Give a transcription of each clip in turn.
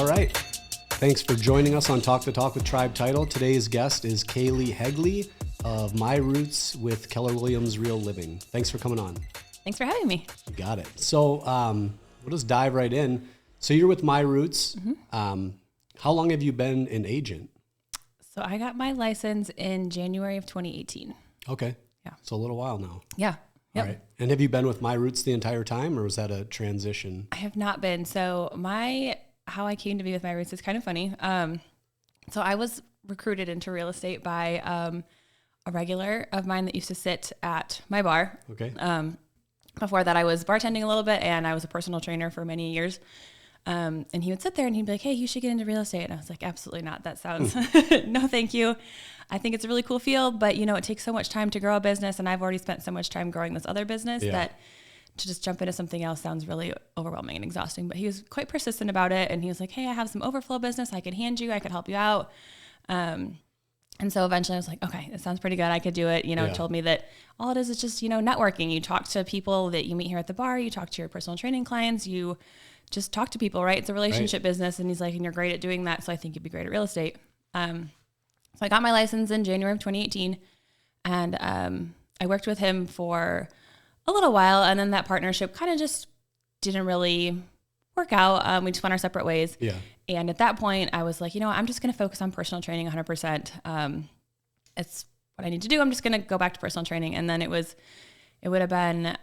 All right. Thanks for joining us on Talk the Talk with Tribe Title. Today's guest is Kailey Hegle of My Roots with Keller Williams Real Living. Thanks for coming on. Thanks for having me. You got it. So we'll just dive right in. So you're with My Roots. Mm-hmm. How long have you been an agent? So I got my license in January of 2018. Okay. Yeah. So a little while now. Yeah. Yep. All right. And have you been with My Roots the entire time, or was that a transition? I have not been. So how I came to be with My Roots is kind of funny. So I was recruited into real estate by a regular of mine that used to sit at my bar. Okay. Before that, I was bartending a little bit, and I was a personal trainer for many years. And he would sit there and he'd be like, "Hey, you should get into real estate." And I was like, "Absolutely not. That sounds, no, thank you. I think it's a really cool field, but it takes so much time to grow a business. And I've already spent so much time growing this other business that to just jump into something else sounds really overwhelming and exhausting." But he was quite persistent about it. And he was like, "Hey, I have some overflow business I could hand you. I could help you out." And so eventually I was like, okay, it sounds pretty good. I could do it. Told me that all it is just, networking. You talk to people that you meet here at the bar. You talk to your personal training clients. You just talk to people, right? It's a relationship business. And he's like, and you're great at doing that. So I think you'd be great at real estate. So I got my license in January of 2018. And I worked with him for a little while. And then that partnership kind of just didn't really work out. We just went our separate ways. Yeah. And at that point I was like, I'm just going to focus on personal training 100%. It's what I need to do. I'm just going to go back to personal training. And then it would have been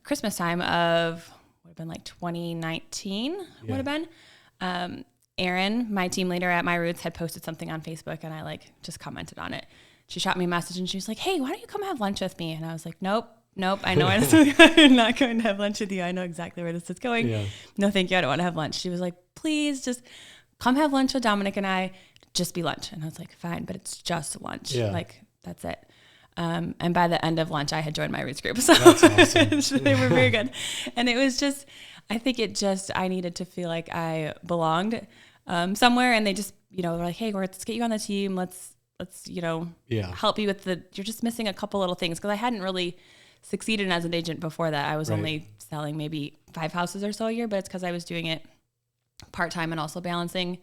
Christmas time of, would have been like 2019 would have been. Erin, my team leader at My Roots, had posted something on Facebook, and I just commented on it. She shot me a message and she was like, "Hey, why don't you come have lunch with me?" And I was like, Nope. I know I'm not going to have lunch with you. I know exactly where this is going. Yeah. No, thank you. I don't want to have lunch. She was like, "Please just come have lunch with Dominic and I. Just be lunch." And I was like, "Fine, but it's just lunch." Yeah. That's it. And by the end of lunch, I had joined My Roots group. So that's awesome. They were very good. And it was just, I think I needed to feel like I belonged somewhere. And they just, were like, "Hey, let's get you on the team. Let's help you with you're just missing a couple little things." Because I hadn't really succeeded as an agent before that. I was only selling maybe 5 houses or so a year, but it's because I was doing it part-time and also balancing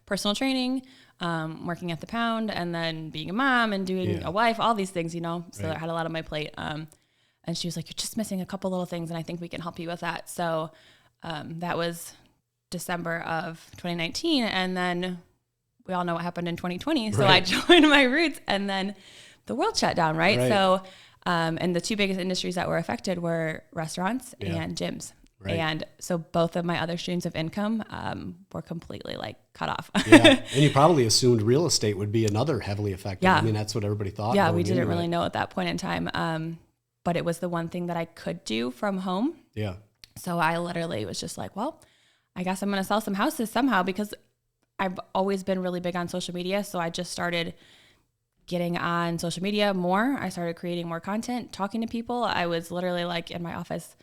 personal training, working at the Pound, and then being a mom and doing a wife, all these things, so I had a lot on my plate. And she was like, "You're just missing a couple little things, and I think we can help you with that." So that was December of 2019. And then we all know what happened in 2020. So I joined My Roots, and then the world shut down, right? So and the 2 biggest industries that were affected were restaurants and gyms. Right. And so both of my other streams of income were completely cut off. And you probably assumed real estate would be another heavily affected. Yeah. I mean, that's what everybody thought. Yeah, we didn't really know at that point in time. But it was the one thing that I could do from home. Yeah. So I literally was just like, well, I guess I'm going to sell some houses somehow, because I've always been really big on social media. So I just started getting on social media more. I started creating more content, talking to people. I was literally in my office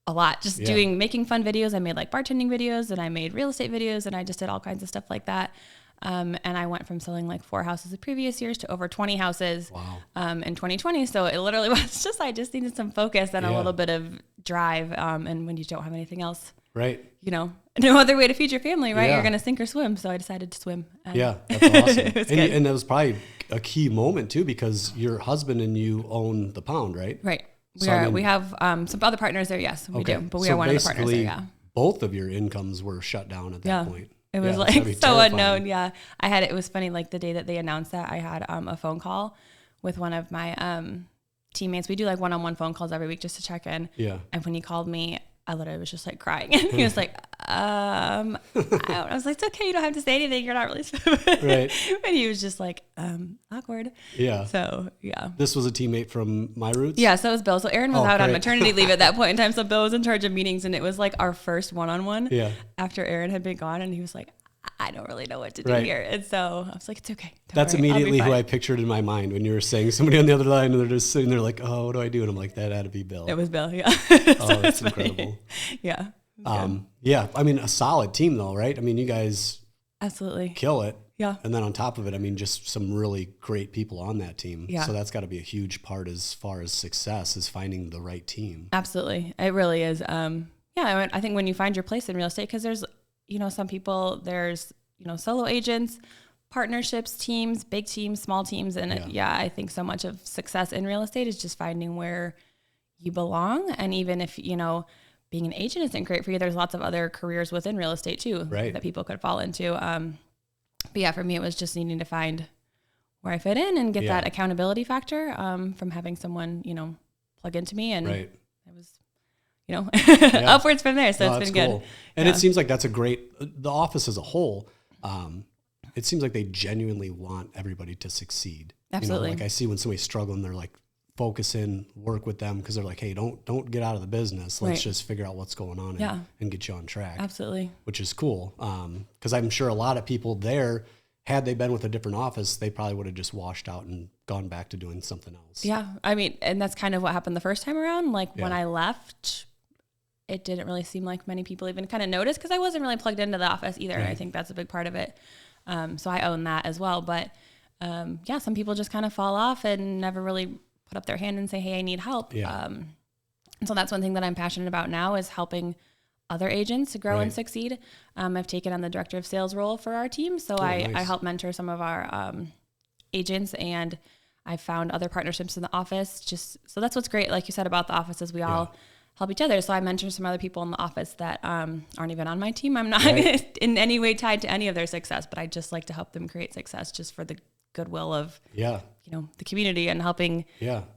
a lot, just making fun videos. I made bartending videos, and I made real estate videos, and I just did all kinds of stuff like that. And I went from selling 4 houses the previous years to over 20 houses in 2020. So it literally was just, I just needed some focus and a little bit of drive. And when you don't have anything else, no other way to feed your family, right? You're going to sink or swim. So I decided to swim. Yeah, that's awesome. And that was probably a key moment too, because your husband and you own the Pound, right? Right. We have some other partners there. Yes, we do. But we are one of the partners there. Yeah. Both of your incomes were shut down at that point. It was so terrifying. Unknown. Yeah. It was funny. The day that they announced that, I had a phone call with one of my teammates. We do one-on-one phone calls every week just to check in. Yeah. And when he called me, I literally was just crying. And he was like, I was like, "It's okay. You don't have to say anything. You're not really." Right. And he was just awkward. Yeah. So, yeah. This was a teammate from My Roots? Yeah. So it was Bill. So Erin was out on maternity leave at that point in time. So Bill was in charge of meetings, and it was our first one-on-one after Erin had been gone. And he was like, "I don't really know what to do here." And so I was like, "It's okay. That's immediately who I pictured in my mind when you were saying somebody on the other line, and they're just sitting there like, "Oh, what do I do?" And I'm like, that had to be Bill. It was Bill. Yeah. So that's incredible. Yeah. Yeah. I mean, a solid team though, right? I mean, you guys absolutely kill it. Yeah. And then on top of it, I mean, just some really great people on that team. Yeah. So that's got to be a huge part as far as success, is finding the right team. Absolutely. It really is. I think when you find your place in real estate, because there's some people, there's, solo agents, partnerships, teams, big teams, small teams. And I think so much of success in real estate is just finding where you belong. And even if, being an agent isn't great for you, there's lots of other careers within real estate too, that people could fall into. But yeah, for me, it was just needing to find where I fit in and get that accountability factor from having someone, plug into me. And it was, upwards from there. So it's been good. And it seems like that's the office as a whole, it seems like they genuinely want everybody to succeed. Absolutely. Like I see when somebody's struggling, they're like, focus in, work with them, because they're like, hey, don't get out of the business. Let's just figure out what's going on and get you on track. Absolutely. Which is cool. Because I'm sure a lot of people there, had they been with a different office, they probably would have just washed out and gone back to doing something else. Yeah. I mean, and that's kind of what happened the first time around. Like when I left, it didn't really seem like many people even kind of noticed, because I wasn't really plugged into the office either. Right. And I think that's a big part of it. So I own that as well. But some people just kind of fall off and never really put up their hand and say, hey, I need help. Yeah. So that's one thing that I'm passionate about now, is helping other agents grow and succeed. I've taken on the director of sales role for our team. So I help mentor some of our agents, and I found other partnerships in the office. So that's what's great. Like you said about the office, is we all help each other. So I mentor some other people in the office that aren't even on my team. I'm not in any way tied to any of their success, but I just like to help them create success just for the goodwill of the community and helping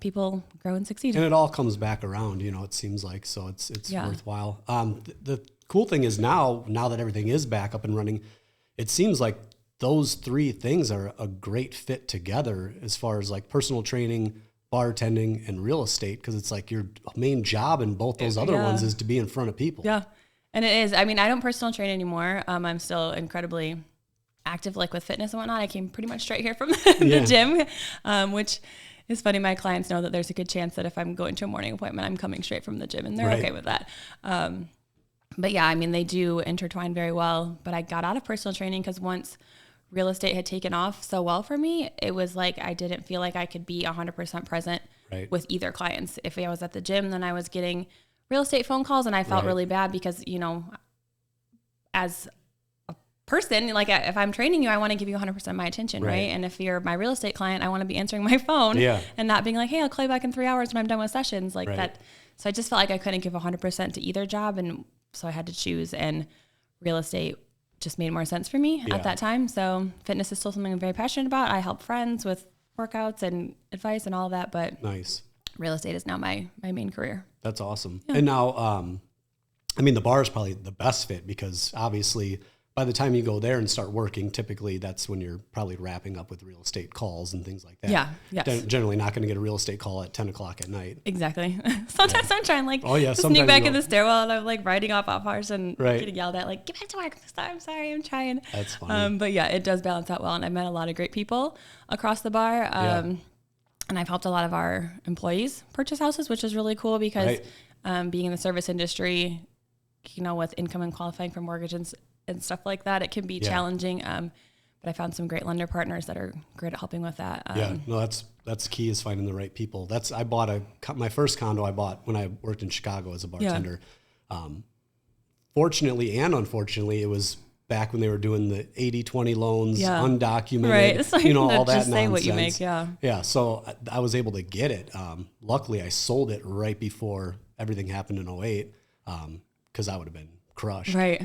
people grow and succeed. And it all comes back around, it seems like, so it's worthwhile. The cool thing is now that everything is back up and running, it seems like those three things are a great fit together as far as like personal training, bartending, and real estate, because it's like your main job in both those other ones is to be in front of people. Yeah. And it is. I mean, I don't personal train anymore. I'm still incredibly active, like with fitness and whatnot. I came pretty much straight here from the gym, which is funny. My clients know that there's a good chance that if I'm going to a morning appointment, I'm coming straight from the gym, and they're okay with that. But yeah, I mean, they do intertwine very well. But I got out of personal training because once real estate had taken off so well for me, it was like I didn't feel like I could be 100% present with either clients. If I was at the gym, then I was getting real estate phone calls, and I felt really bad because, as person, like if I'm training you, I want to give you 100% of my attention, right? And if you're my real estate client, I want to be answering my phone and not being like, hey, I'll call you back in 3 hours when I'm done with sessions, like that. So I just felt like I couldn't give 100% to either job, and so I had to choose, and real estate just made more sense for me at that time. So fitness is still something I'm very passionate about. I help friends with workouts and advice and all of that, but real estate is now my main career. That's awesome. Yeah. And now, I mean, the bar is probably the best fit, because obviously by the time you go there and start working, typically that's when you're probably wrapping up with real estate calls and things like that. Yeah. Yes. Generally not going to get a real estate call at 10 o'clock at night. Exactly. Sometimes I'm trying to sneak back in the stairwell, and I'm like riding off hours and getting yelled at, like, get back to work. I'm sorry, I'm trying. That's funny. But yeah, it does balance out well. And I've met a lot of great people across the bar. And I've helped a lot of our employees purchase houses, which is really cool, because being in the service industry, with income and qualifying for mortgages and stuff like that, it can be challenging. But I found some great lender partners that are great at helping with that. That's key, is finding the right people. I bought my first condo I bought when I worked in Chicago as a bartender. Fortunately and unfortunately, it was back when they were doing the 80-20 loans, undocumented, It's like, all that just say nonsense. what you make. Yeah. So I was able to get it. Luckily I sold it right before everything happened in 2008. Cause I would have been crushed. Right.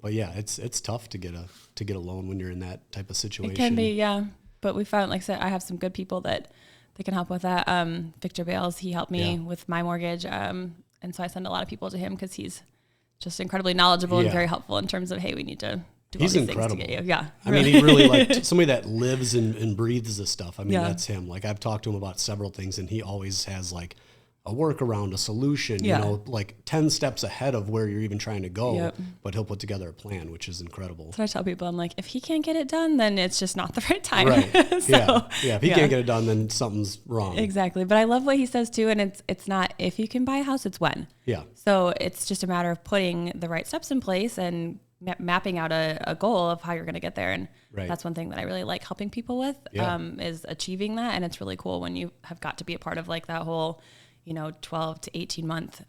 But yeah, it's tough to get a loan when you're in that type of situation. It can be, yeah. But we found, like I said, I have some good people that can help with that. Victor Bales, he helped me with my mortgage. And so I send a lot of people to him, because he's just incredibly knowledgeable and very helpful in terms of, hey, we need to do all these incredible. things to get you. Yeah. I mean, he really, like, somebody that lives and breathes this stuff. I mean, that's him. Like, I've talked to him about several things, and he always has like a workaround, a solution, like 10 steps ahead of where you're even trying to go, but he'll put together a plan, which is incredible. So I tell people, I'm like, if he can't get it done, then it's just not the right time. Right. If he can't get it done, then something's wrong. Exactly. But I love what he says too. And it's not if you can buy a house, it's when. Yeah. So it's just a matter of putting the right steps in place and mapping out a goal of how you're going to get there. And that's one thing that I really like helping people with, is achieving that. And it's really cool when you have got to be a part of like that whole, 12 to 18 month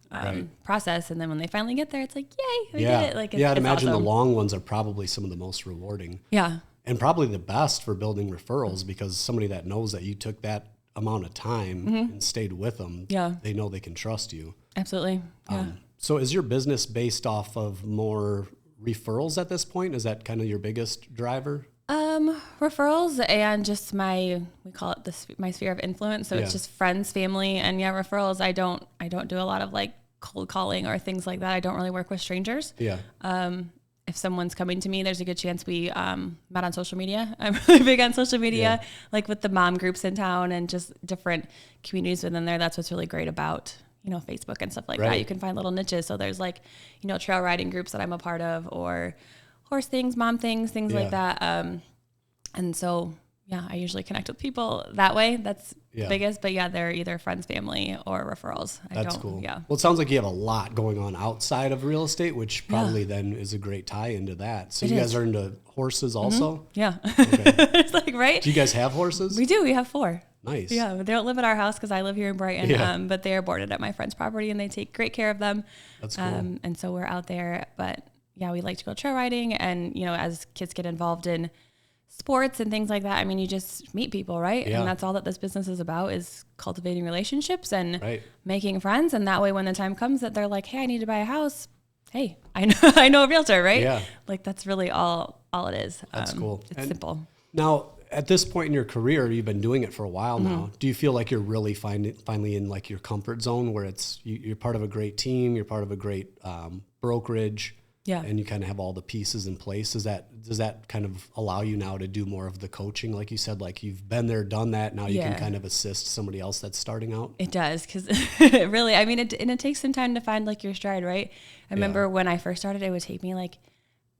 process. And then when they finally get there, it's like, yay, we did it. Like, I'd imagine awesome. the long ones are probably some of the most rewarding. Yeah. And probably the best for building referrals, because somebody that knows that you took that amount of time and stayed with them, they know they can trust you. Absolutely. Yeah. So is your business based off of more referrals at this point? Is that kind of your biggest driver? Referrals and just we call it my sphere of influence. So it's just friends, family, and referrals. I don't do a lot of like cold calling or things like that. I don't really work with strangers. Yeah. If someone's coming to me, there's a good chance we met on social media. I'm really big on social media, like with the mom groups in town and just different communities within there. That's what's really great about, Facebook and stuff like that. You can find little niches. So there's like, trail riding groups that I'm a part of, or horse things, mom things like that. And so, I usually connect with people that way. That's the biggest, but they're either friends, family, or referrals. That's cool. Yeah. Well, it sounds like you have a lot going on outside of real estate, which probably then is a great tie into that. So you guys are into horses also? Yeah. Okay. It's like, right? Do you guys have horses? We do. We have 4. Nice. Yeah. They don't live at our house because I live here in Brighton, but they are boarded at my friend's property and they take great care of them. That's cool. And so we're out there, but we like to go trail riding, and, as kids get involved in sports and things like that, I mean, you just meet people, right? And that's all that this business is about, is cultivating relationships and making friends. And that way, when the time comes that they're like, hey, I need to buy a house. Hey, I know a realtor, right? Yeah. Like, that's really all it is. That's cool. It's simple. Now, at this point in your career, you've been doing it for a while now. Do you feel like you're really finally in like your comfort zone, where it's you're part of a great team, you're part of a great brokerage? Yeah. And you kind of have all the pieces in place. Does that kind of allow you now to do more of the coaching? Like you said, like you've been there, done that. Now you can kind of assist somebody else that's starting out. It does. Cause really, I mean, it takes some time to find like your stride, right? I remember when I first started, it would take me like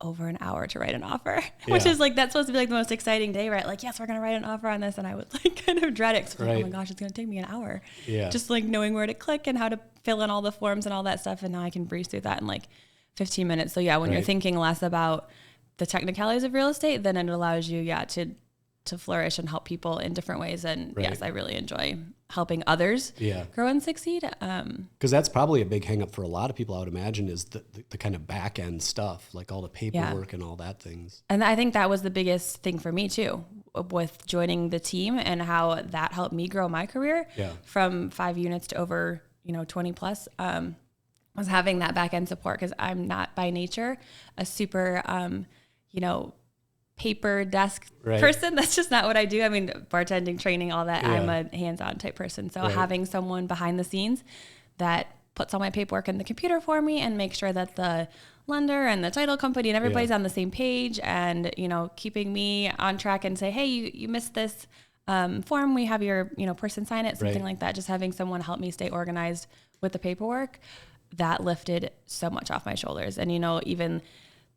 over an hour to write an offer, which is like, that's supposed to be like the most exciting day, right? Like, yes, we're going to write an offer on this. And I would like kind of dread it. Like, oh my gosh, it's going to take me an hour. Yeah. Just like knowing where to click and how to fill in all the forms and all that stuff. And now I can breeze through that in like 15 minutes. So when you're thinking less about the technicalities of real estate, then it allows you, to flourish and help people in different ways. And yes, I really enjoy helping others grow and succeed. Because that's probably a big hang up for a lot of people, I would imagine, is the kind of back end stuff, like all the paperwork and all that things. And I think that was the biggest thing for me too, with joining the team, and how that helped me grow my career from 5 units to over, 20 plus. Was having that back end support, because I'm not by nature a super, paper desk person. That's just not what I do. I mean, bartending, training, all that. I'm a hands-on type person. So having someone behind the scenes that puts all my paperwork in the computer for me and make sure that the lender and the title company and everybody's on the same page, and, keeping me on track and say, hey, you missed this form. We have your, person sign it, something like that. Just having someone help me stay organized with the paperwork, that lifted so much off my shoulders. And, even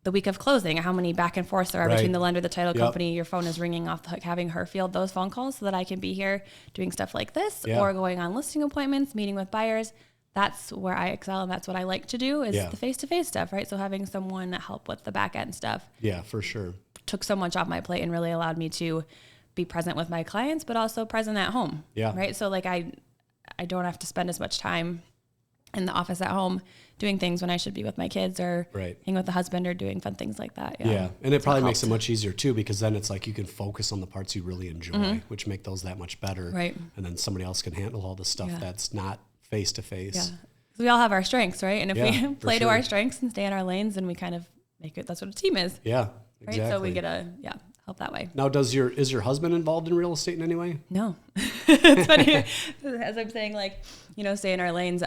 the week of closing, how many back and forths there are between the lender, the title company, your phone is ringing off the hook, having her field those phone calls so that I can be here doing stuff like this or going on listing appointments, meeting with buyers. That's where I excel, and that's what I like to do, is the face-to-face stuff, right? So having someone help with the back end stuff. Yeah, for sure. Took so much off my plate and really allowed me to be present with my clients, but also present at home. Yeah. Right. So like I don't have to spend as much time in the office at home doing things when I should be with my kids, or hanging with the husband, or doing fun things like that. Yeah. And it probably makes it much easier too, because then it's like you can focus on the parts you really enjoy, which make those that much better. Right. And then somebody else can handle all the stuff that's not face to face. Yeah. We all have our strengths, right? And if we play to our strengths and stay in our lanes, then we kind of make it, that's what a team is. Yeah. Right. So we get to help that way. Now, is your husband involved in real estate in any way? No. It's funny. As I'm saying, like, stay in our lanes.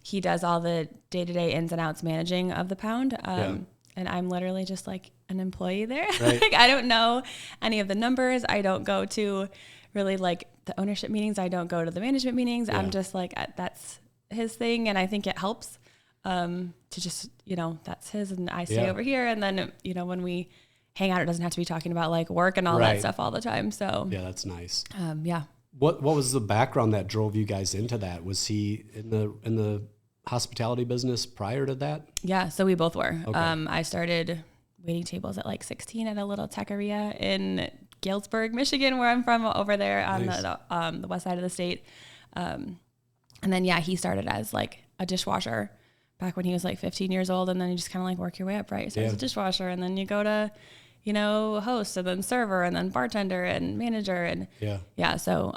He does all the day-to-day ins and outs managing of the pound. And I'm literally just like an employee there. Right. Like, I don't know any of the numbers. I don't go to really like the ownership meetings. I don't go to the management meetings. Yeah. I'm just like, that's his thing. And I think it helps to just, that's his, and I stay over here. And then, when we hang out, it doesn't have to be talking about like work and all that stuff all the time. So yeah, that's nice. Yeah. What was the background that drove you guys into that? Was he in the hospitality business prior to that? Yeah, so we both were. Okay. I started waiting tables at like 16 at a little taqueria in Galesburg, Michigan, where I'm from, over there on the west side of the state. And then, he started as like a dishwasher back when he was like 15 years old. And then you just kind of like work your way up, right? So as a dishwasher, and then you go to, host, and then server, and then bartender and manager. And so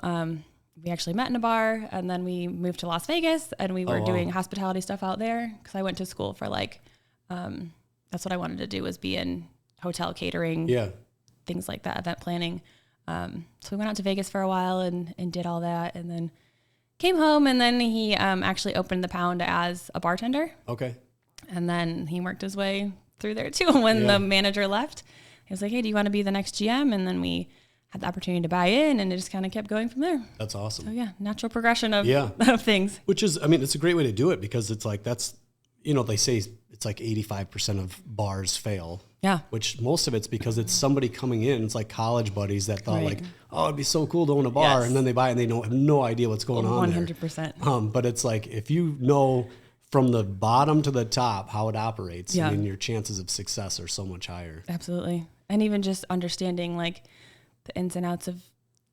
we actually met in a bar, and then we moved to Las Vegas, and we were doing hospitality stuff out there. Cause I went to school for like, that's what I wanted to do, was be in hotel catering, things like that, event planning. So we went out to Vegas for a while and did all that, and then came home, and then he actually opened the Pound as a bartender. Okay. And then he worked his way through there too. When the manager left, he was like, hey, do you want to be the next GM? And then we had the opportunity to buy in, and it just kind of kept going from there. That's awesome. So natural progression of things. Which is, I mean, it's a great way to do it, because it's like, that's, they say it's like 85% of bars fail. Yeah. Which most of it's because it's somebody coming in. It's like college buddies that thought like, oh, it'd be so cool to own a bar. Yes. And then they buy it and they have no idea what's going on 100%. But it's like, if you know from the bottom to the top how it operates, I mean, your chances of success are so much higher. Absolutely. And even just understanding like the ins and outs of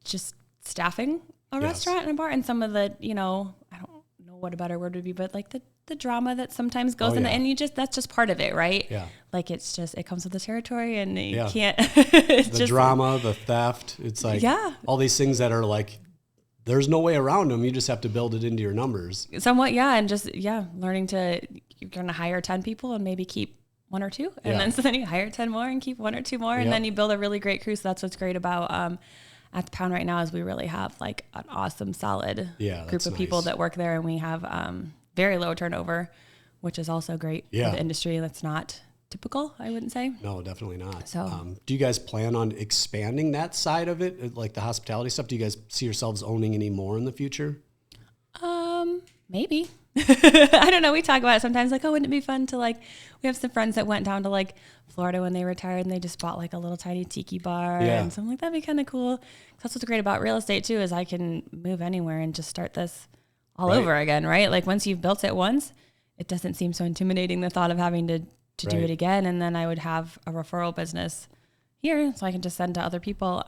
just staffing a restaurant and a bar, and some of the, I don't know what a better word would be, but like the drama that sometimes goes in, and that's just part of it, right? Yeah. Like it comes with the territory, and you can't. The drama, the theft. It's like all these things that are like, there's no way around them. You just have to build it into your numbers. Somewhat, and just learning to, you're going to hire 10 people and maybe keep one or two, and then you hire 10 more and keep one or two more, and then you build a really great crew. So that's what's great about at the Pound right now, is we really have like an awesome, solid group of people that work there, and we have very low turnover, which is also great for the industry. That's not typical, I wouldn't say. No, definitely not. So, do you guys plan on expanding that side of it, like the hospitality stuff? Do you guys see yourselves owning any more in the future? Maybe. I don't know. We talk about it sometimes, like, oh, wouldn't it be fun to like, we have some friends that went down to like Florida when they retired, and they just bought like a little tiny tiki bar. And so I'm like, that'd be kind of cool. That's what's great about real estate too, is I can move anywhere and just start this all over again, right? Like once you've built it once, it doesn't seem so intimidating, the thought of having to do it again. And then I would have a referral business here, so I can just send to other people.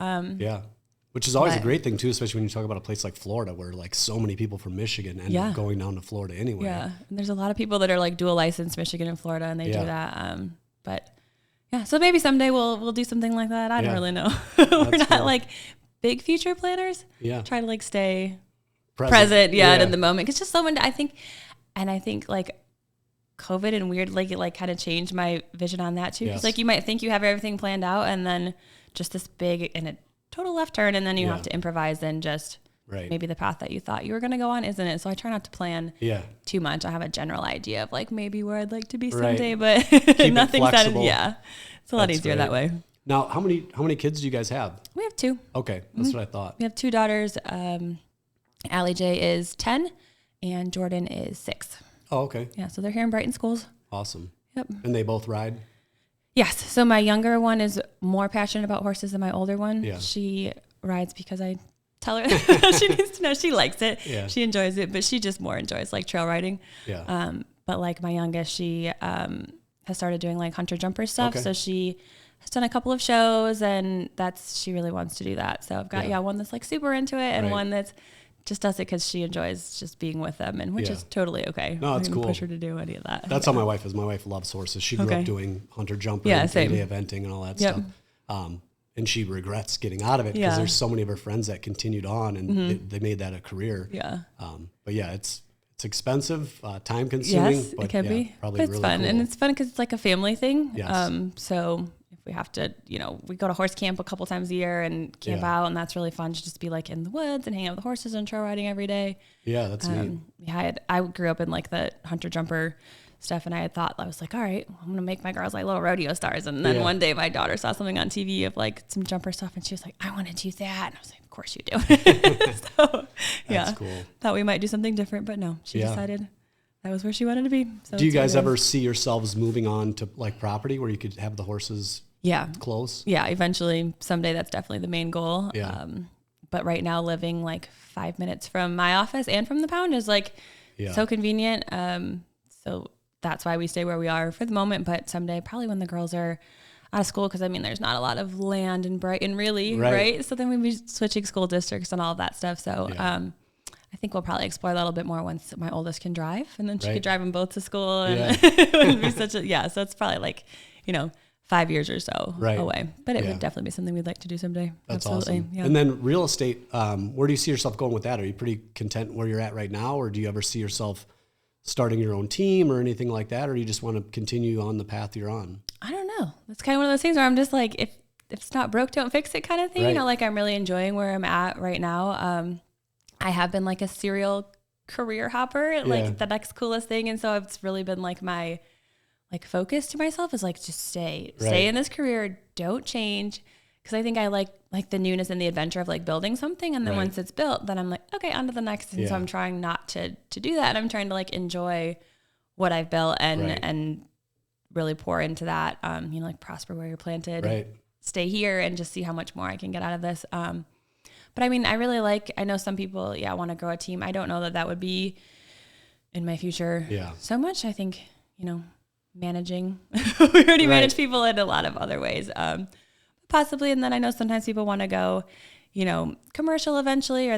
Which is always a great thing too, especially when you talk about a place like Florida, where like so many people from Michigan end up going down to Florida anyway. Yeah, and there's a lot of people that are like dual license Michigan and Florida, and they do that. But so maybe someday we'll do something like that. I don't really know. We're not like big future planners. Yeah, try to like stay present and in the moment. It's just someone I think like COVID and weird like kind of changed my vision on that too. Because like you might think you have everything planned out, and then just this big and a total left turn, and then you have to improvise, and just maybe the path that you thought you were going to go on isn't it. So I try not to plan too much. I have a general idea of like maybe where I'd like to be someday, but nothing's set. It's a lot easier that way. Now, how many kids do you guys have? We have 2. Okay, that's what I thought. We have 2 daughters. Allie J is 10, and Jordan is 6. Oh, okay. Yeah, so they're here in Brighton schools. Awesome. Yep. And they both ride? Yes. So my younger one is more passionate about horses than my older one. Yeah. She rides because I tell her she needs to know. She likes it. Yeah. She enjoys it, but she just more enjoys like trail riding. Yeah. But like my youngest, she has started doing like hunter jumper stuff. Okay. So she has done a couple of shows, and she really wants to do that. So I've got one that's like super into it, and one that's just does it because she enjoys just being with them, and which is totally okay. No, it's cool. Push her to do any of that. That's how my wife is. My wife loves horses. She grew up doing hunter jumper and 3-day eventing and all that stuff. And she regrets getting out of it because there's so many of her friends that continued on, and they made that a career. Yeah. But yeah, it's expensive, time consuming. Yes, but it can be. Probably but it's really fun, cool. and it's fun because it's like a family thing. Yes. So if we have to, we go to horse camp a couple times a year and camp out, and that's really fun to just be like in the woods and hang out with the horses and trail riding every day. Yeah, that's neat. Yeah, I grew up in like the hunter jumper stuff, and I was like, all right, I'm gonna make my girls like little rodeo stars. And then one day my daughter saw something on TV of like some jumper stuff, and she was like, I want to do that. And I was like, of course you do. So that's cool. Thought we might do something different, but no, she decided that was where she wanted to be. So do you guys ever see yourselves moving on to like property where you could have the horses close? Yeah, eventually someday that's definitely the main goal. Yeah. But right now living like 5 minutes from my office and from the Pound is like so convenient. So that's why we stay where we are for the moment. But someday, probably when the girls are out of school, because I mean, there's not a lot of land in Brighton really, right? So then we'd be switching school districts and all of that stuff. So I think we'll probably explore that a little bit more once my oldest can drive, and then she could drive them both to school. And it would be so it's probably like, 5 years or so away, but it would definitely be something we'd like to do someday. That's Absolutely. awesome. Yeah. And then real estate, where do you see yourself going with that? Are you pretty content where you're at right now, or do you ever see yourself starting your own team or anything like that? Or do you just want to continue on the path you're on? I don't know. It's kind of one of those things where I'm just like, if it's not broke, don't fix it kind of thing. Like I'm really enjoying where I'm at right now. I have been like a serial career hopper, like the next coolest thing. And so it's really been like my focus to myself is like, just stay in this career. Don't change. Cause I think I like the newness and the adventure of like building something. And then once it's built, then I'm like, okay, on to the next. And so I'm trying not to do that. And I'm trying to like enjoy what I've built and really pour into that. Like prosper where you're planted, stay here and just see how much more I can get out of this. But I mean, I really I know some people, want to grow a team. I don't know that would be in my future so much. I think, managing, we already manage people in a lot of other ways, possibly. And then I know sometimes people want to go, commercial eventually, or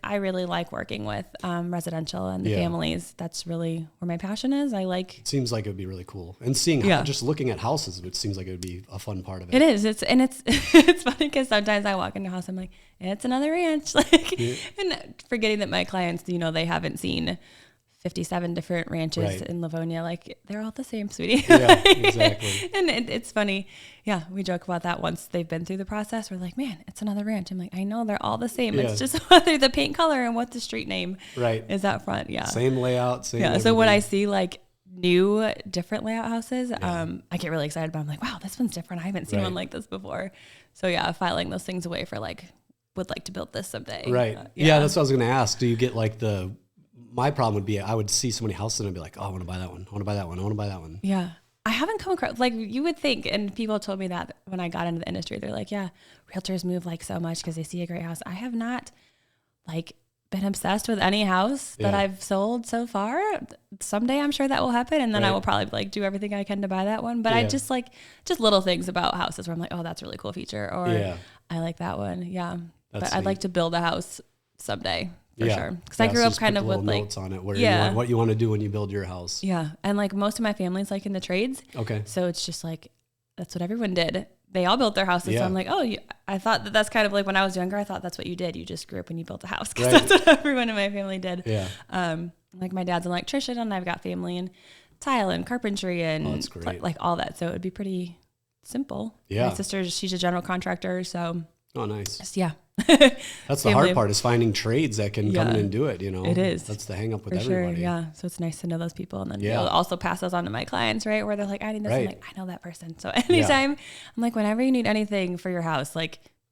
I really like working with residential and the families. That's really where my passion is. It seems like it would be really cool. And seeing, just looking at houses, it seems like it would be a fun part of it. It is. It's funny because sometimes I walk into a house, I'm like, it's another ranch. And forgetting that my clients, they haven't seen 57 different ranches in Livonia. Like they're all the same, sweetie. Yeah, exactly. And it's funny. Yeah. We joke about that once they've been through the process. We're like, man, it's another ranch. I'm like, I know they're all the same. It's just whether the paint color and what the street name is out front. Yeah. Same layout. Same. Yeah. So when I see like new, different layout houses, I get really excited. But I'm like, wow, this one's different. I haven't seen one like this before. So yeah, filing those things away for would like to build this someday. Right. Yeah. That's what I was going to ask. Do you get my problem would be I would see so many houses and I'd be like, oh, I want to buy that one. I want to buy that one. I want to buy that one. Yeah. I haven't come across, you would think, and people told me that when I got into the industry, they're like, yeah, realtors move so much because they see a great house. I have not been obsessed with any house that I've sold so far. Someday I'm sure that will happen. And then I will probably do everything I can to buy that one. But I just little things about houses where I'm like, oh, that's a really cool feature. Or I like that one. Yeah. But I'd like to build a house someday. For sure. Because I grew up kind of with notes on it where what you want to do when you build your house. Yeah. And most of my family's in the trades. Okay. So it's just that's what everyone did. They all built their houses. So I'm like, oh, I thought that's kind of when I was younger, I thought that's what you did. You just grew up and you built a house because that's what everyone in my family did. Yeah. My dad's an electrician and I've got family in tile and carpentry and that's great. All that. So it would be pretty simple. Yeah. My sister, she's a general contractor. So. Oh, nice. Yeah. That's the hard part is finding trades that can come in and do it, It is. That's the hang up with For everybody. Sure, yeah. So it's nice to know those people and then I'll also pass those on to my clients, right? Where they're like, I need this. I'm like, I know that person. So anytime I'm like, whenever you need anything for your house,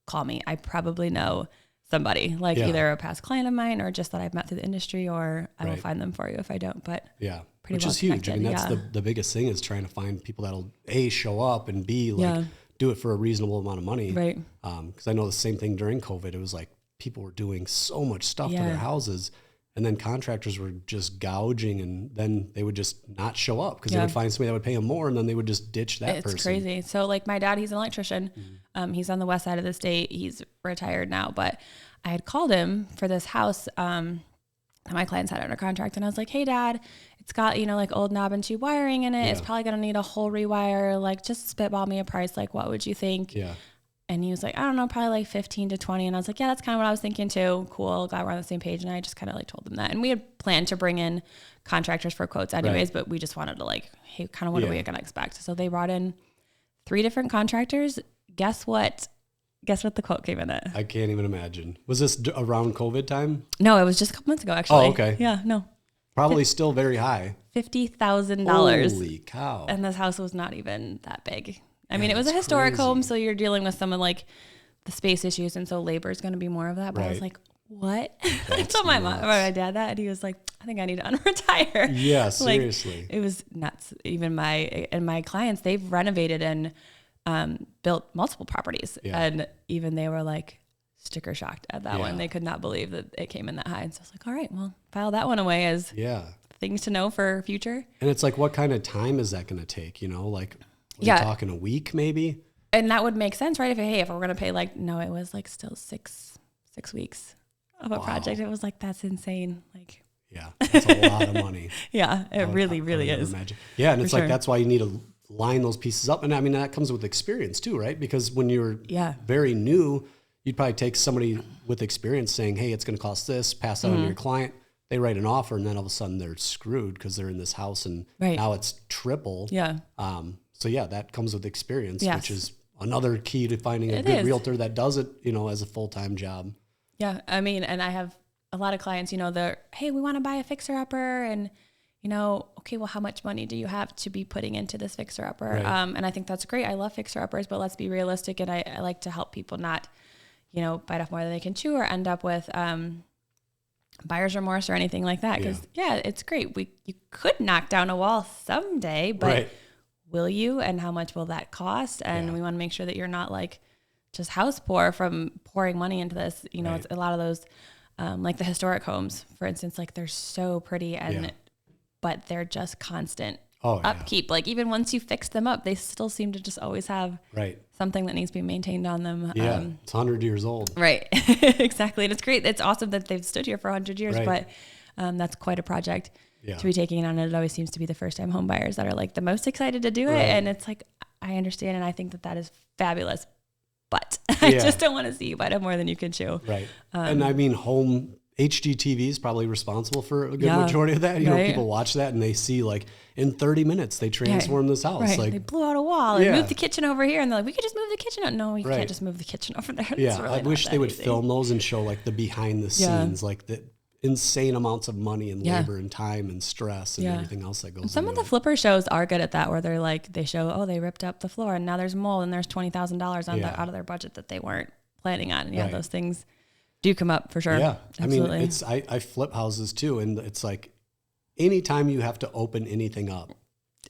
call me. I probably know somebody either a past client of mine or just that I've met through the industry, or I will find them for you if I don't, but which is huge. I mean, that's the biggest thing is trying to find people that'll A, show up, and B, do it for a reasonable amount of money. Right. Because I know the same thing during COVID. It was people were doing so much stuff to their houses, and then contractors were just gouging, and then they would just not show up because they would find somebody that would pay them more, and then they would just ditch that person. It's crazy. So my dad, he's an electrician. Mm-hmm. He's on the west side of the state. He's retired now, but I had called him for this house that my clients had under contract, and I was like, hey, Dad, it's got, old knob and tube wiring in it. It's probably going to need a whole rewire. Just spitball me a price. What would you think? Yeah. And he was like, I don't know, probably 15 to 20. And I was like, yeah, that's kind of what I was thinking too. Cool. Glad we're on the same page. And I just kind of told them that. And we had planned to bring in contractors for quotes anyways, but we just wanted to hey, kind of what are we going to expect? So they brought in 3 different contractors. Guess what the quote came in at? I can't even imagine. Was this around COVID time? No, it was just a couple months ago, actually. Oh, okay. Yeah, no. Probably still very high. $50,000. Holy cow. And this house was not even that big. I mean, it was a historic home, so you're dealing with some of the space issues, and so labor is going to be more of that. But I was like, what? I told my dad that, and he was like, I think I need to unretire. Yeah, seriously. It was nuts. Even my clients, they've renovated and built multiple properties, and even they were sticker shocked at that one. They could not believe that it came in that high. And so I was like, all right, well, file that one away as things to know for future. And it's what kind of time is that going to take? You're talking a week maybe? And that would make sense, right? If we're going to pay no, it was still six weeks. of a project. It was like, that's insane. Like, yeah, that's a lot of money. Yeah, it really is. Imagine. Yeah. And it's like, sure. that's why you need to line those pieces up. And I mean, that comes with experience too, right? Because when you're very new, you'd probably take somebody with experience saying, hey, it's going to cost this, pass that on to your client. They write an offer, and then all of a sudden they're screwed because they're in this house and now it's triple. Yeah. So yeah, that comes with experience, which is another key to finding a good realtor that does it, as a full-time job. Yeah. I mean, and I have a lot of clients, they're, hey, we want to buy a fixer-upper, and, okay, well, how much money do you have to be putting into this fixer-upper? Right. And I think that's great. I love fixer-uppers, but let's be realistic. And I like to help people not, bite off more than they can chew or end up with buyer's remorse or anything like that. Because, it's great. You could knock down a wall someday, but will you? And how much will that cost? And we want to make sure that you're not like just house poor from pouring money into this. It's a lot of those, like the historic homes, for instance, like they're so pretty but they're just constant upkeep. Like even once you fix them up, they still seem to just always have something that needs to be maintained on them. Yeah, it's 100 years old. Right, exactly. And it's great. It's awesome that they've stood here for 100 years, but that's quite a project to be taking on. And it always seems to be the first-time home buyers that are like the most excited to do it. And it's like, I understand, and I think that is fabulous. But I just don't want to see you bite up more than you can chew. Right. And I mean, home HGTV is probably responsible for a good majority of that. People watch that and they see like in 30 minutes they transform this house. Right. Like they blew out a wall and moved the kitchen over here, and they're like, we could just move the kitchen out. No, we can't just move the kitchen over there. Yeah, really I wish they would film those and show like the behind the scenes, like the insane amounts of money and labor and time and stress and everything else that goes into it. Some of the flipper shows are good at that, where they're like, they show, they ripped up the floor and now there's mold and there's $20,000 out of their budget that they weren't planning on. And those things do come up for sure. Yeah. Absolutely. I mean, I flip houses too. And it's like, anytime you have to open anything up,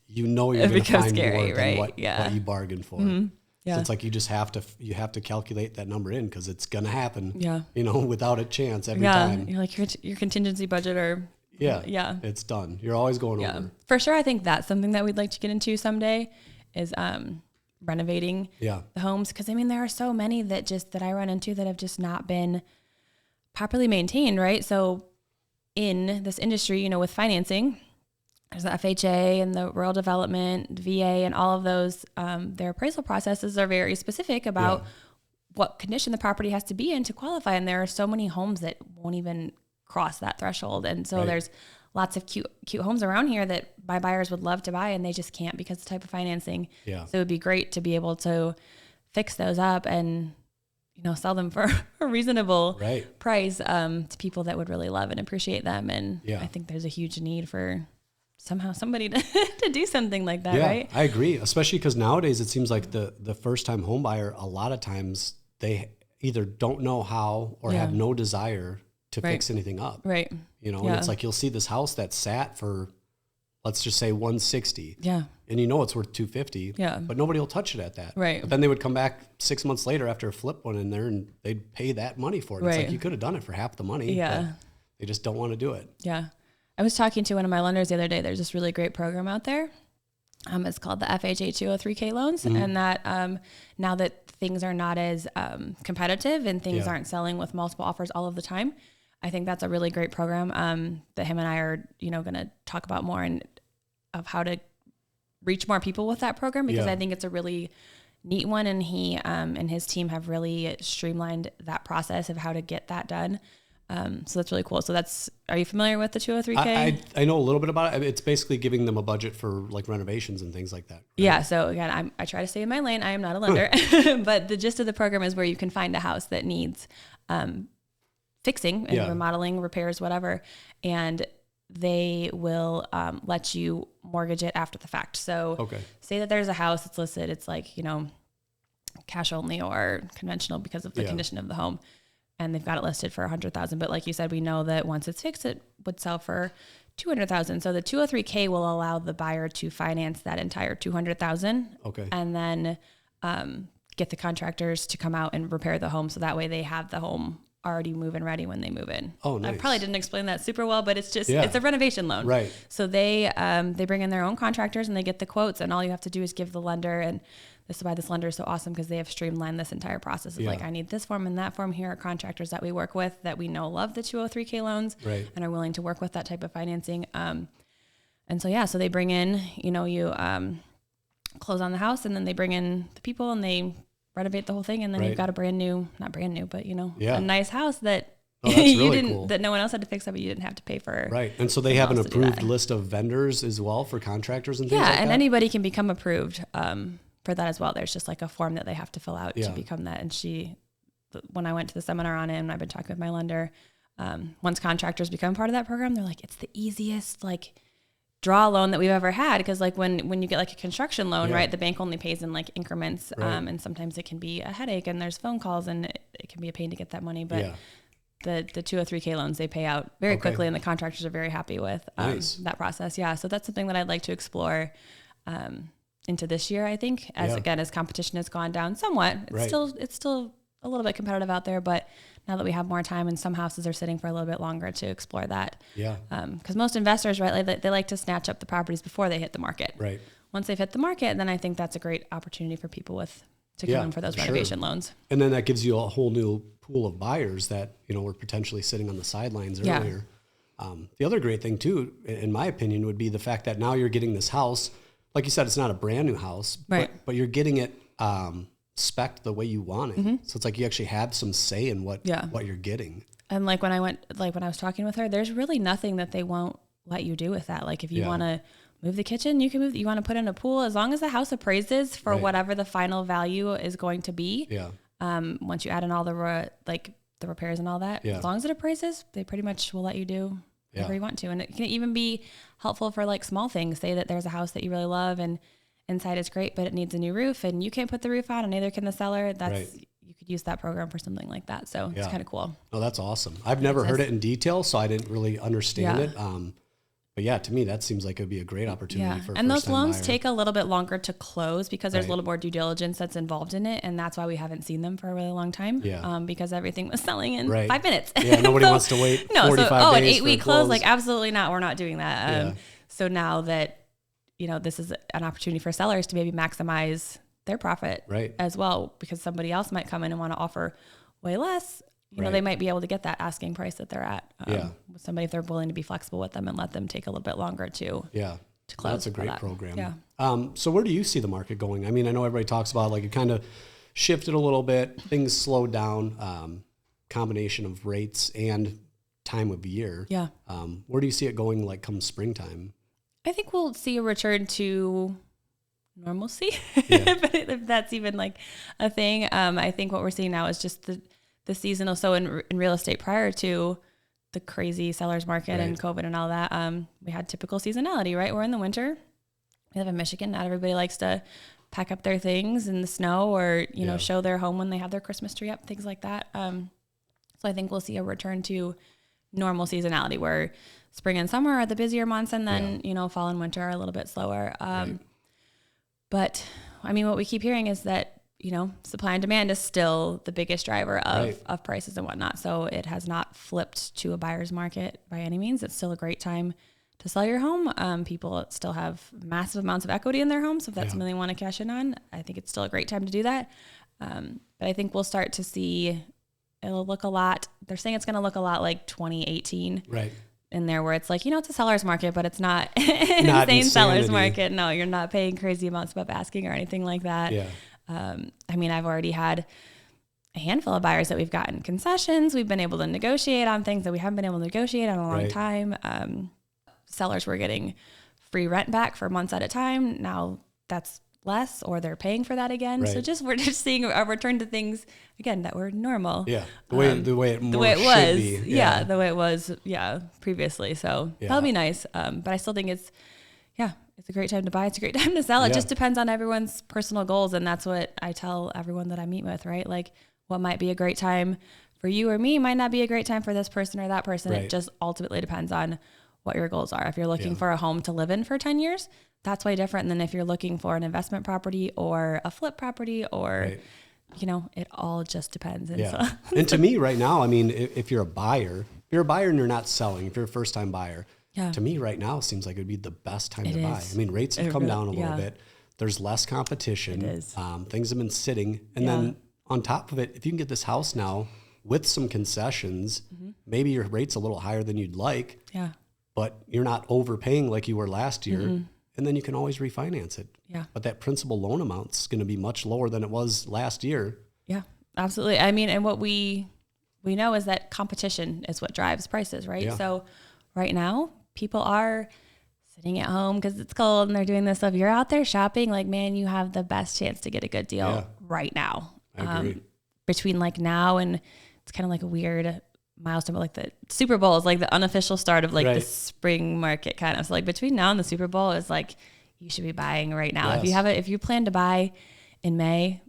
you're going to find more than what you bargained for. Mm-hmm. Yeah. So it's like, you have to calculate that number in because it's going to happen, without a chance every time. You're like your contingency budget or it's done. You're always going over. For sure. I think that's something that we'd like to get into someday is, renovating the homes. Cause I mean, there are so many that I run into that have just not been properly maintained. Right. So in this industry, with financing, there's the FHA and the rural development, VA, and all of those, their appraisal processes are very specific about what condition the property has to be in to qualify. And there are so many homes that won't even cross that threshold. And so there's lots of cute homes around here that my buyers would love to buy, and they just can't because of the type of financing. Yeah. So it would be great to be able to fix those up and, sell them for a reasonable price to people that would really love and appreciate them. And I think there's a huge need for somehow somebody to do something like that, right? I agree, especially because nowadays it seems like the first-time home buyer, a lot of times they either don't know how or have no desire to fix anything up. Right. And it's like you'll see this house that sat for, let's just say 160. Yeah. And it's worth 250. Yeah. But nobody will touch it at that. Right. But then they would come back 6 months later after a flip one in there and they'd pay that money for it. It's like you could have done it for half the money. Yeah. But they just don't want to do it. Yeah. I was talking to one of my lenders the other day. There's this really great program out there. It's called the FHA 203K loans. Mm-hmm. And that now that things are not as competitive and things aren't selling with multiple offers all of the time, I think that's a really great program that him and I are, going to talk about more and of how to reach more people with that program, because I think it's a really neat one. And he and his team have really streamlined that process of how to get that done. So that's really cool. So are you familiar with the 203K? I know a little bit about it. It's basically giving them a budget for like renovations and things like that. Right? Yeah. So again, I try to stay in my lane. I am not a lender, but the gist of the program is where you can find a house that needs fixing and remodeling, repairs, whatever. And they will let you mortgage it after the fact. So say that there's a house that's listed. It's like, cash only or conventional because of the condition of the home. And they've got it listed for $100,000. But like you said, we know that once it's fixed, it would sell for $200,000. So the 203K will allow the buyer to finance that entire $200,000. Okay. And then get the contractors to come out and repair the home. So that way they have the home already move-in ready when they move in. Oh, nice. I probably didn't explain that super well, but it's just, it's a renovation loan. Right. So they bring in their own contractors and they get the quotes, and all you have to do is give the lender and this is why this lender is so awesome, because they have streamlined this entire process of like, I need this form and that form. Here are contractors that we work with that we know love the 203K loans and are willing to work with that type of financing. And so, so they bring in, you close on the house, and then they bring in the people and they renovate the whole thing. And then you've got a not brand new, but a nice house that cool. that no one else had to fix up, but you didn't have to pay for. Right. And so they have an approved list of vendors as well for contractors and things like that? Yeah, and anybody can become approved for that as well. There's just like a form that they have to fill out to become that. And when I went to the seminar on it, and I've been talking with my lender, once contractors become part of that program, they're like, it's the easiest like draw loan that we've ever had. Because like when you get like a construction loan, right, the bank only pays in like increments, and sometimes it can be a headache, and there's phone calls, and it can be a pain to get that money. But the 203K loans, they pay out very quickly, and the contractors are very happy with that process. Yeah. So that's something that I'd like to explore into this year, I think, as competition has gone down somewhat. It's still a little bit competitive out there, but now that we have more time, and some houses are sitting for a little bit longer to explore that. Yeah. Because most investors, right, they like to snatch up the properties before they hit the market. Right. Once they've hit the market, then I think that's a great opportunity for people to come in for those renovation loans. And then that gives you a whole new pool of buyers that, were potentially sitting on the sidelines earlier. The other great thing too, in my opinion, would be the fact that now you're getting this house. Like you said, it's not a brand new house, but you're getting it spec'd the way you want it. Mm-hmm. So it's like you actually have some say in what you're getting. And like when I was talking with her, there's really nothing that they won't let you do with that. Like if you want to move the kitchen, you can move. You want to put in a pool, as long as the house appraises for whatever the final value is going to be. Yeah. Once you add in all the repairs and all that, as long as it appraises, they pretty much will let you do whatever you want to. And it can even be helpful for like small things. Say that there's a house that you really love and inside is great, but it needs a new roof, and you can't put the roof on, and neither can the seller. You could use that program for something like that. So it's kind of cool. Oh, that's awesome. I've never heard it in detail, so I didn't really understand it. But to me, that seems like it would be a great opportunity for a and those loans take a little bit longer to close because there's a little more due diligence that's involved in it. And that's why we haven't seen them for a really long time. Yeah. Because everything was selling in 5 minutes. Yeah. Nobody wants to wait 45 days an 8-week close. Like, absolutely not. We're not doing that. So now that, this is an opportunity for sellers to maybe maximize their profit as well, because somebody else might come in and want to offer way less. They might be able to get that asking price that they're at with somebody, if they're willing to be flexible with them and let them take a little bit longer to close. That's a great program. Yeah. So where do you see the market going? I mean, I know everybody talks about like it kind of shifted a little bit, things slowed down, combination of rates and time of year. Yeah. Where do you see it going like come springtime? I think we'll see a return to normalcy, but if that's even like a thing. I think what we're seeing now is just the seasonal. So in real estate, prior to the crazy sellers market and COVID and all that, we had typical seasonality, right? We're in the winter. We live in Michigan. Not everybody likes to pack up their things in the snow or, show their home when they have their Christmas tree up, things like that. So I think we'll see a return to normal seasonality where spring and summer are the busier months, and then, fall and winter are a little bit slower. But I mean, what we keep hearing is that, supply and demand is still the biggest driver of prices and whatnot. So it has not flipped to a buyer's market by any means. It's still a great time to sell your home. People still have massive amounts of equity in their home. So if that's something they want to cash in on, I think it's still a great time to do that. But I think we'll start to see, it'll look a lot, they're saying it's going to look a lot like 2018. Right. In there where it's like, it's a seller's market, but it's not an insane seller's market. No, you're not paying crazy amounts above asking or anything like that. Yeah. I mean, I've already had a handful of buyers that we've gotten concessions. We've been able to negotiate on things that we haven't been able to negotiate on a long time. Sellers were getting free rent back for months at a time. Now that's less, or they're paying for that again. So we're just seeing a return to things again that were normal. Yeah. The way it was. Be. Yeah. The way it was. Yeah. Previously. So that'll be nice. But I still think it's a great time to buy. It's a great time to sell. It just depends on everyone's personal goals. And that's what I tell everyone that I meet with, right? Like what might be a great time for you or me might not be a great time for this person or that person. It just ultimately depends on what your goals are. If you're looking for a home to live in for 10 years, that's way different than if you're looking for an investment property or a flip property or, it all just depends. And, and to me right now, I mean, if you're a buyer and you're not selling, if you're a first time buyer, to me right now, it seems like it would be the best time to buy. I mean, rates have come down a little bit. There's less competition. It is. Things have been sitting. And then on top of it, if you can get this house now with some concessions, maybe your rate's a little higher than you'd like, but you're not overpaying like you were last year. And then you can always refinance it. Yeah. But that principal loan amount's going to be much lower than it was last year. Yeah, absolutely. I mean, and what we know is that competition is what drives prices, right? Yeah. So right now, people are sitting at home because it's cold and they're doing this stuff. You're out there shopping, like, man, you have the best chance to get a good deal right now. I agree. Between like now and it's kind of like a weird milestone, but like the Super Bowl is like the unofficial start of like the spring market kind of. So like between now and the Super Bowl is like, you should be buying right now. Yes. If you plan to buy in May,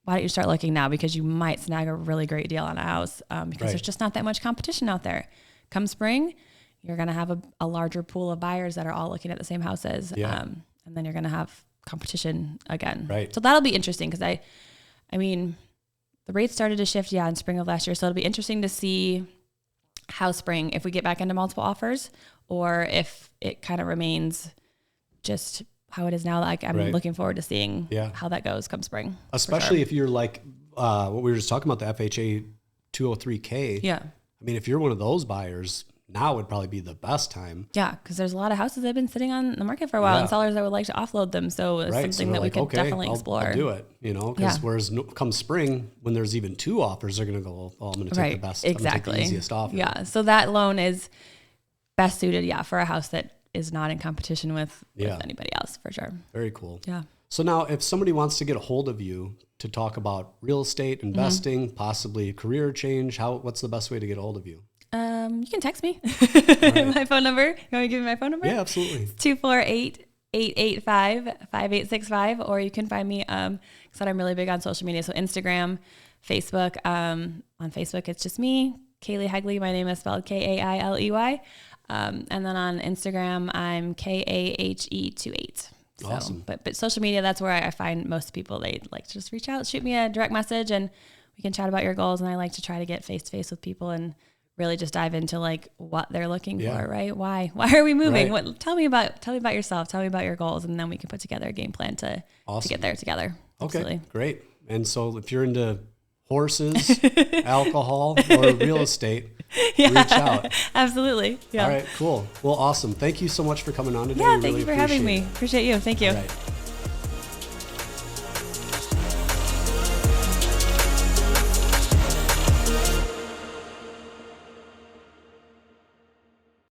why don't you start looking now? Because you might snag a really great deal on a house because there's just not that much competition out there. Come spring, you're going to have a larger pool of buyers that are all looking at the same houses. And then you're going to have competition again. Right. So that'll be interesting because I mean, the rates started to shift, in spring of last year. So it'll be interesting to see how spring, if we get back into multiple offers or if it kind of remains just how it is now. Like I'm looking forward to seeing how that goes come spring. Especially if you're like what we were just talking about, the FHA 203K. Yeah. I mean, if you're one of those buyers, now would probably be the best time. Yeah, because there's a lot of houses that have been sitting on the market for a while and sellers that would like to offload them. So it's something that we could definitely explore. I'll do it, because whereas come spring, when there's even two offers, they're going to go, I'm going to take the best, exactly. I'm going to take the easiest offer. Yeah, so that loan is best suited, for a house that is not in competition with anybody else, for sure. Very cool. Yeah. So now if somebody wants to get a hold of you to talk about real estate, investing, possibly a career change, what's the best way to get a hold of you? You can text me. My phone number. You want me to give you my phone number? Yeah, absolutely. 248-885-5865. Or you can find me, because I'm really big on social media. So Instagram, Facebook. On Facebook, it's just me, Kailey Hegle. My name is spelled Kailey. And then on Instagram, I'm KAHE28. So, awesome. But social media, that's where I find most people, they like to just reach out, shoot me a direct message, and we can chat about your goals. And I like to try to get face to face with people and really just dive into like what they're looking for, right? Why are we moving? Right. Tell me about yourself. Tell me about your goals. And then we can put together a game plan to get there together. Okay, Absolutely. Great. And so if you're into horses, alcohol, or real estate, reach out. Absolutely. Yeah. All right, cool. Well, awesome. Thank you so much for coming on today. Yeah, thank you for having me. Appreciate you. Thank you. All right.